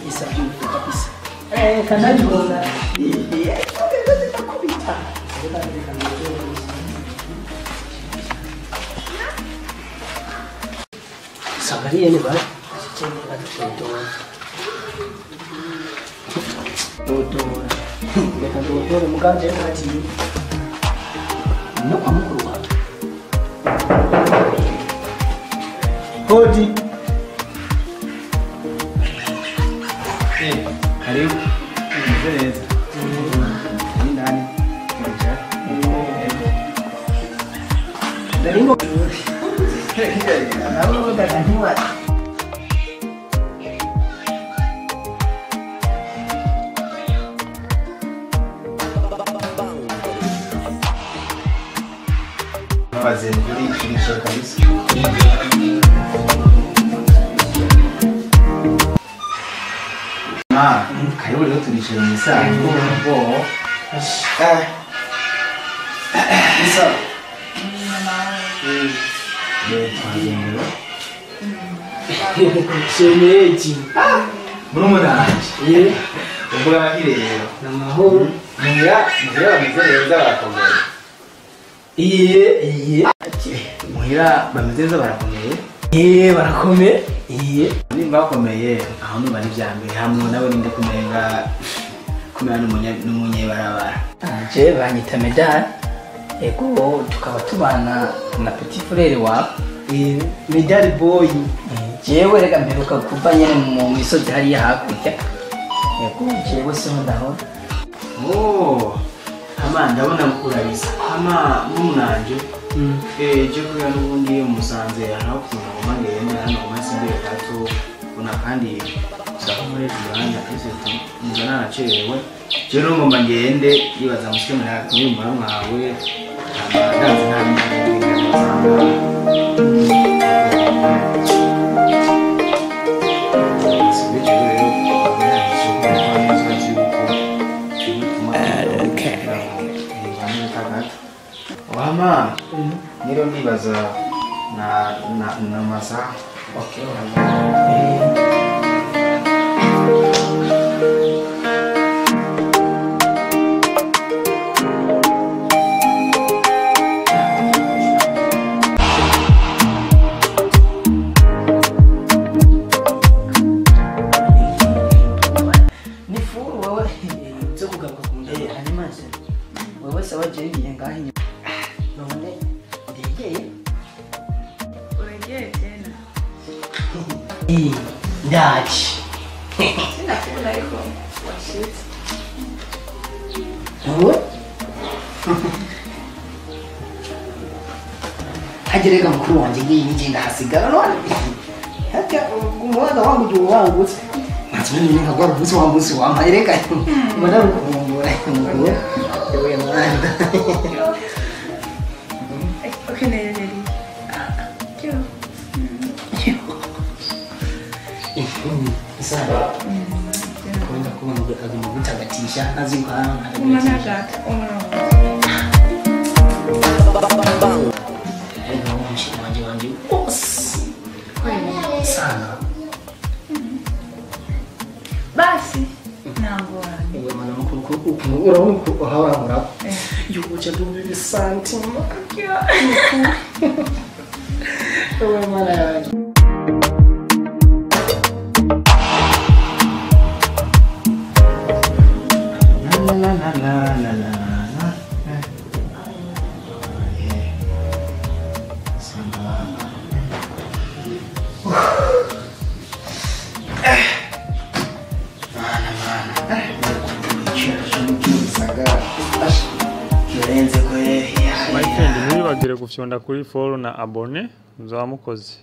Isa kabisa. Kanali bona. Kubita. Sabari ni ba? Toto. Leka toto muganje ati. No amukuru. Hodi. Karibu. Nzeza. Ni nani? Mcha. Daringo. Hapo ndani. Fazer turismo kabisa. Karibu leo tulishe misa. Bo. Misa. Shemeji. Murumuna. Ubwo bakirero. Namahoro. Muya bameze barakomeye. Muhira bameze barakomeye. Barakomeye. Nimba bakomeye aho numva ni byambere hamwe nawe ninde kumenga n'umunye barabara. Je banyita medal. Ego tukaba tubana na petit frère wa medal boy. Jewe rega mperuka kuva nyene mu misozi hari hakurya. Ego jewe se ndaho. Ama ndabona kurabisa. Ama n'umunanje. Je kuya n'ubundi musanze aho kuva ngenda hano masinde gato kuna kandi sako muri Rwanda ese nzana nacerewe. Je no ngomba ngende yibaza mushimira kumva mwawe. Ndazi Wama niro nibaza na masa. Okay, ni furu wewe zo kugaruka kundeye animase. Wewe sawa jengiye ngahi. None ndegeye. Urengeye tena. Ndachi. Sina kuna iko. What shit? What? Hajereka mkuru wanje ngiyi nigenda hasigara none. Hata umwana wangu juu wangu. Natuni ninga kwa rubusi wa musi wa maireka. Mwana rukumbura. Ewe mwana. Okay, neri. Sana. Kwenda kuwa agumugutagatisha nazinga umanagata wanjye sana basi ntabwo wewe mwana mukuru urabona ko hahora yubuca dubi santima wewe mwana yanjye la Ntibagire gufyonda kuri follow na abone muzamukoze.